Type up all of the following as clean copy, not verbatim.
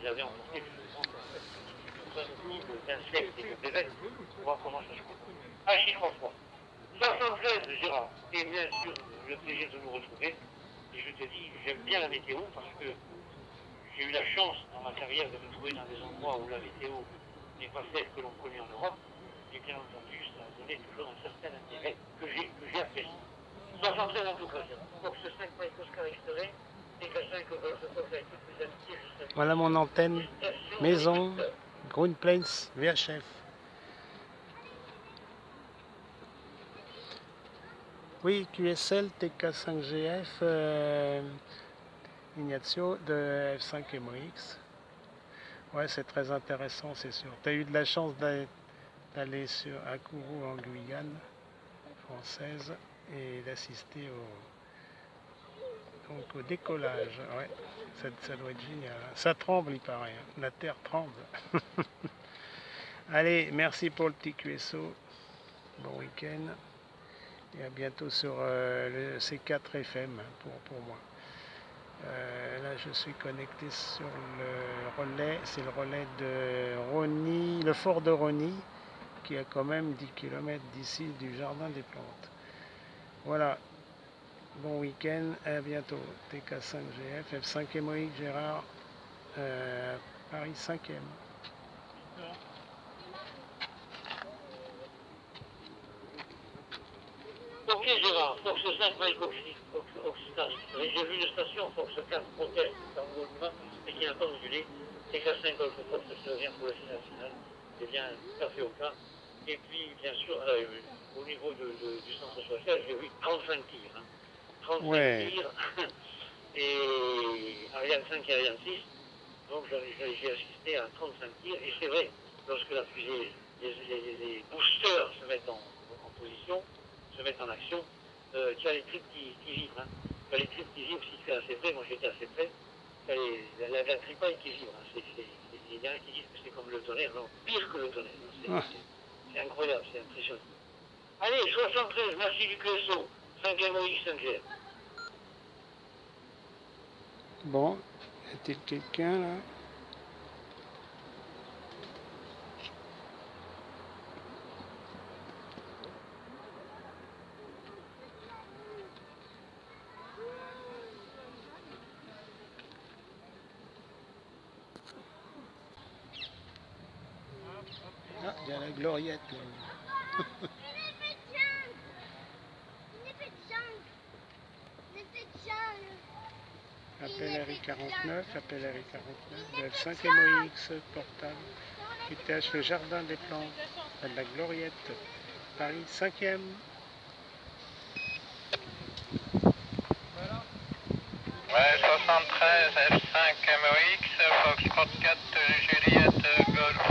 l'avais emporté justement d'un siècle et de d'évêques pour voir comment ça se passe. Un chiffre froid. 73, Gérard. Et bien sûr, le plaisir de nous retrouver. Et je te dis, j'aime bien la météo parce que j'ai eu la chance dans ma carrière de me trouver dans des endroits où la météo n'est pas celle que l'on connaît en Europe. Et bien entendu, ça a donné toujours un certain intérêt que j'ai apprécié. 73 en tout cas, Gérard. Fox 5, Mike Oscar X-Ray, TK5, Golf Fox avec toutes mes amitiés, je salue. Voilà mon antenne, maison, Green Plains, VHF. Oui, QSL, TK5GF, Ignazio de F5 MOX. Ouais, c'est très intéressant, c'est sûr. Tu as eu de la chance d'aller à Kourou en Guyane française et d'assister au décollage. Ouais, ça doit être génial. Ça tremble, il paraît. Hein. La terre tremble. Allez, merci pour le petit QSO. Bon week-end. Et à bientôt sur le C4 FM pour moi. Là, je suis connecté sur le relais. C'est le relais de Rony, le fort de Rony, qui a quand même 10 km d'ici du jardin des plantes. Voilà. Bon week-end. À bientôt. TK5GF, F5 MOX, Gérard, Paris 5e. Ok Gérard, Fox 5 Mike Oxygen. J'ai vu une station Fox 4 proteste dans le mouvement et qui n'a pas modulé. TK5 Golf Fox se revient pour le final final. C'est bien tout à fait au cas. Et puis bien sûr, au niveau du centre social, j'ai vu 35 tirs. Hein. 35 tirs. Et Ariane 5 et Ariane 6. Donc j'ai assisté à 35 tirs. Et c'est vrai, lorsque la fusée, les boosters se mettent en position, se mettre en action, tu as les tripes qui vibrent. Hein. Tu as les tripes qui vibrent si tu es assez près. Moi j'étais assez près. Tu as la tripaille qui vibre. Hein. Il y en a qui disent que c'est comme le tonnerre. Non, pire que le tonnerre. C'est incroyable, c'est impressionnant. Allez, 73, merci du QSO. 5e OX, 5G. Bon, y a-t-il quelqu'un là? Ah, il y a la gloriette là. Appel RI49, appel RI49, de F5 MOX portable, QTH le jardin des plantes, à la gloriette, Paris 5e. Ouais, 73 F5 MOX, Foxtrot 4 Juliette Golf.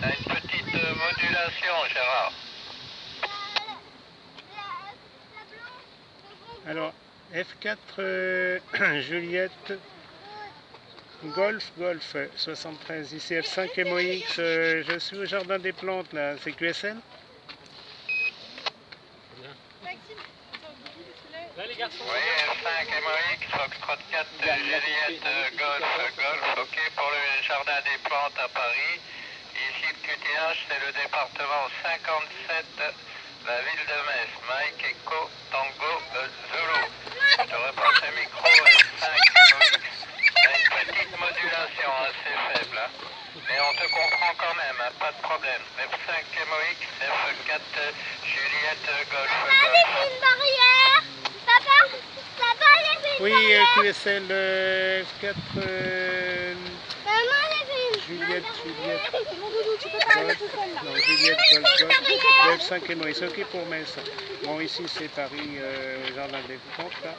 T'as une petite modulation, Gérard. Alors, F4 Juliette Golf 73, ici F5 MOX, je suis au jardin des plantes là, c'est QSL? Oui, F5 MOX, Foxtrot 4 Juliette Golf, ok pour le jardin des plantes à Paris. Ici le QTH, c'est le département 57, la ville de Metz, Mike Echo Tango Zulu. Je te repasse le micro F5 MOX. T'as une petite modulation assez faible, hein. Mais on te comprend quand même, hein, pas de problème. F5 MOX, F4 Juliette Golf. Une barrière. Papa, Oui, QSL F4 Juliette non, Juliette Golf, F5 MOX, ok pour Metz. Bon, ici c'est Paris, Jardin des Plantes, là.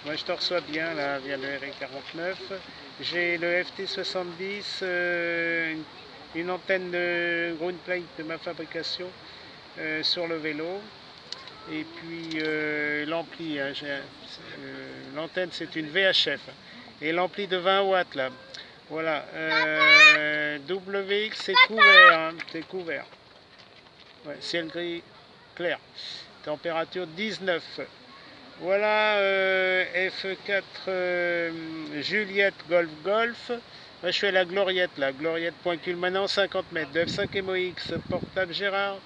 Moi je te reçois bien, là, via le RI49. J'ai le FT70, une antenne de Green Plate de ma fabrication sur le vélo. Et puis l'ampli, hein, l'antenne c'est une VHF. Et l'ampli de 20 watts là. Voilà. WX c'est couvert, hein, c'est couvert. Ouais, ciel gris clair. Température 19. Voilà, F4 Juliette Golf, Moi, je suis à la Gloriette, là. Gloriette Point Culmanan, 50 mètres. De F5 MOX, portable Gérard.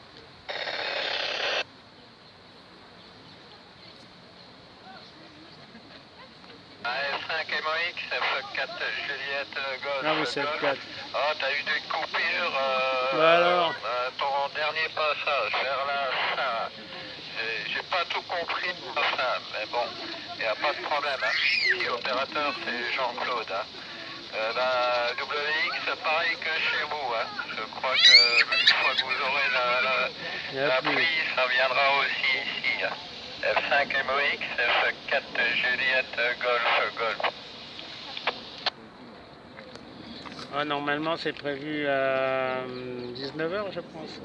F5 MOX, F4 Juliette Golf. Ah oui, c'est Golf. F4. Ah, t'as eu des coupures Bah alors ton dernier passage vers la fin. J'ai pas tout compris de la fin, mais bon, il n'y a pas de problème. Hein. Ici, l'opérateur, c'est Jean-Claude. Hein. WX, pareil que chez vous. Hein. Je crois que une fois que vous aurez la pluie, ça viendra aussi ici. Hein. F5 MOX, F4 Juliette Golf Golf. Ah, normalement, c'est prévu à 19h, je pense.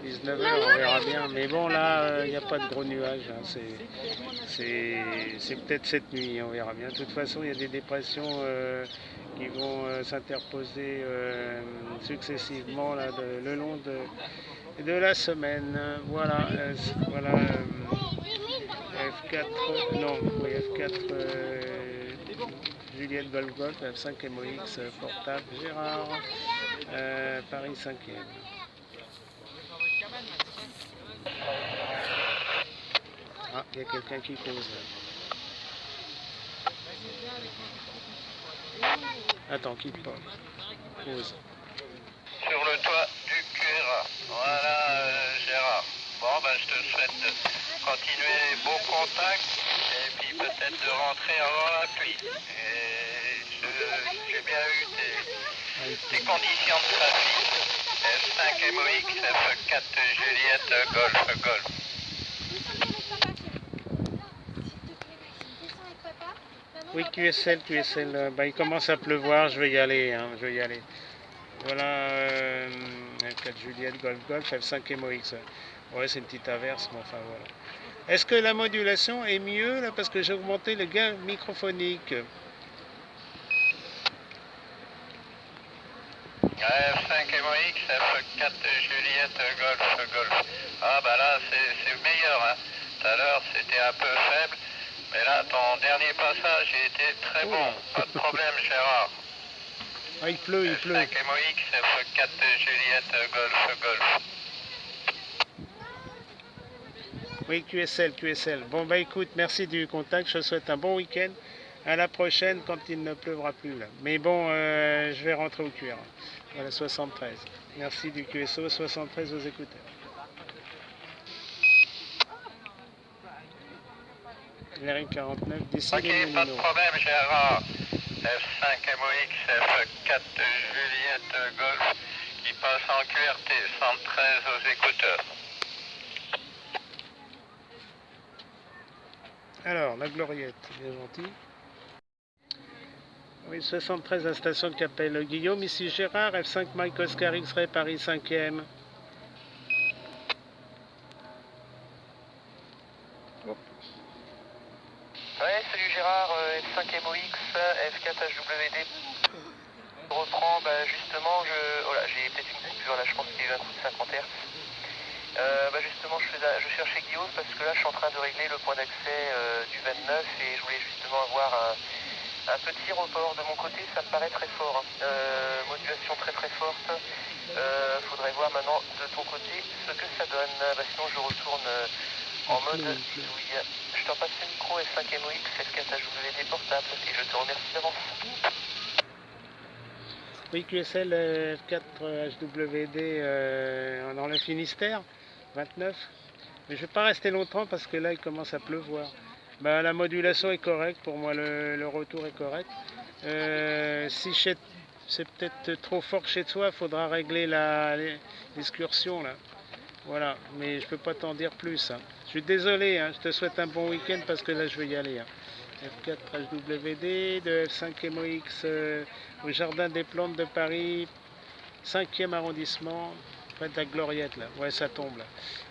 19h, on verra bien. Mais bon, là, il n'y a pas de gros nuages. Hein. C'est peut-être cette nuit, on verra bien. De toute façon, il y a des dépressions qui vont s'interposer successivement là, le long de la semaine. Voilà, voilà F4, non, oui, F4 Juliette Golf Golf, F5 MOX portable Gérard, Paris 5e. Ah, il y a quelqu'un qui cause. Attends, quitte pas. Pause. Sur le toit du QRA. Voilà, Gérard. Bon, ben, je te souhaite de continuer les beaux contacts et puis peut-être de rentrer avant la pluie. Et j'ai bien eu tes conditions de trafic. F5 MOX, F4 Juliette, Golf, Golf. Oui, QSL, bah, il commence à pleuvoir, je vais y aller, hein, je vais y aller. Voilà, F4 Juliette, Golf, Golf, F5 MOX. Ouais, c'est une petite averse, mais enfin voilà. Est-ce que la modulation est mieux là parce que j'ai augmenté le gain microphonique? F5 MOX, F4 Juliette, Golf, Golf. Ah bah là c'est meilleur. Hein. Tout à l'heure c'était un peu faible, mais là ton dernier passage était très bon. Pas de problème Gérard. Ah, il pleut, il pleut. F5 MOX, F4 Juliette, Golf, Golf. Oui, QSL. Bon, bah écoute, merci du contact. Je te souhaite un bon week-end. À la prochaine quand il ne pleuvra plus là. Mais bon, je vais rentrer au cuir. Voilà, 73. Merci du QSO, 73 aux écouteurs. Larry 49, d'ici Ok, les pas de problème Gérard. F5 MOX, F4 Juliette, Golf, qui passe en QRT, 113 aux écouteurs. Alors, la Gloriette, bien gentil. Oui, 73 à la station de Capelle. Guillaume, ici Gérard, F5 Mike Oscar X-Ray, Paris 5e. Ouais, salut Gérard, F5 MOX, F4 HWD. Je reprends, bah justement, j'ai peut-être une coupure là, je pense qu'il y a eu un coup de 50 Hz. Justement, je cherchais Guillaume parce que là, je suis en train de régler le point d'accès du 29 et je voulais justement avoir un petit report de mon côté, ça me paraît très fort. Hein. Modulation très très forte. Faudrait voir maintenant de ton côté ce que ça donne. Sinon, je retourne en mode douille. Je t'en passe le micro F5 MOX, F4 HWD portable et je te remercie d'avance. Oui, QSL F4 HWD dans le Finistère, 29. Mais je ne vais pas rester longtemps parce que là, il commence à pleuvoir. Bah, la modulation est correcte, pour moi, le retour est correct. Si c'est peut-être trop fort chez toi, il faudra régler l'excursion là. Voilà, mais je peux pas t'en dire plus. Hein. Je suis désolé, hein. Je te souhaite un bon week-end parce que là je vais y aller. Hein. F4 HWD, de F5 MOX au Jardin des Plantes de Paris, 5e arrondissement, près de la Gloriette là. Ouais, ça tombe là.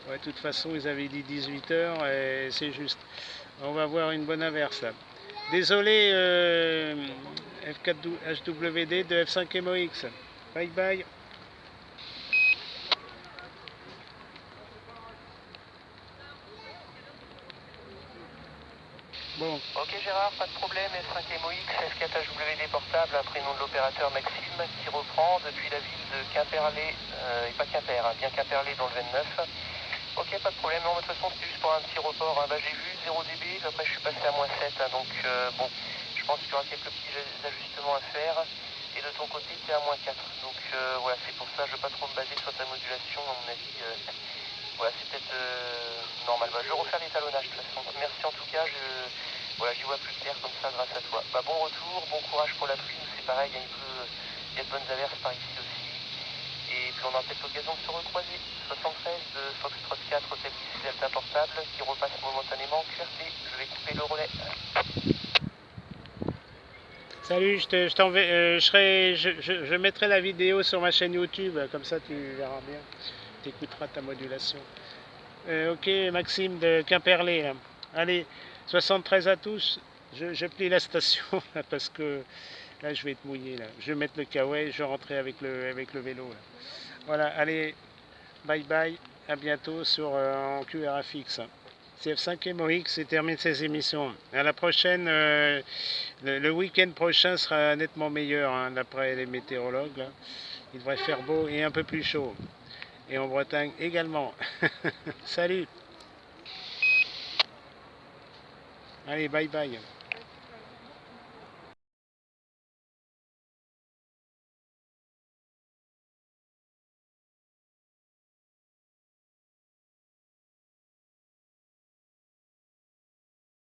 Ouais, de toute façon, ils avaient dit 18h et c'est juste. On va avoir une bonne averse là. Désolé, F4 HWD de F5 MOX. Bye bye. Bon. Ok Gérard, pas de problème, F5MOX, F4HWD portable, un prénom de l'opérateur Maxime qui reprend depuis la ville de Quimperlé, et pas Quimper, hein, bien Quimperlé dans le 29. Ok, pas de problème, non, de toute façon c'était juste pour un petit report, hein. Bah, j'ai vu 0 dB, après je suis passé à -7, hein, donc bon, je pense qu'il y aura quelques petits ajustements à faire, et de ton côté tu es à -4, donc voilà, c'est pour ça, je ne veux pas trop me baser sur ta modulation, à mon avis, voilà, c'est peut-être normal. Bah, je vais refaire l'étalonnage de toute façon. Merci en tout cas, voilà, j'y vois plus clair comme ça grâce à toi. Bah, bon retour, bon courage pour la pluie, nous c'est pareil, il y a de bonnes averses par ici aussi. Et puis on aura peut-être l'occasion de se recroiser. 73 de Foxtrot 4, Hôtel 10 Delta Portable, qui repasse momentanément en QRT. Je vais couper le relais. Salut, je mettrai la vidéo sur ma chaîne YouTube, comme ça tu verras bien, tu écouteras ta modulation. Ok, Maxime de Quimperlé. Là. Allez, 73 à tous. Je plie la station là, parce que là je vais être mouillé. Là. Je vais mettre le kawaii, je vais rentrer avec le vélo. Là. Voilà, allez, bye bye, à bientôt sur en QRFX. CF5MOX termine ses émissions. À la prochaine, le week-end prochain sera nettement meilleur hein, d'après les météorologues. Là. Il devrait faire beau et un peu plus chaud. Et en Bretagne également. Salut. Allez, bye bye.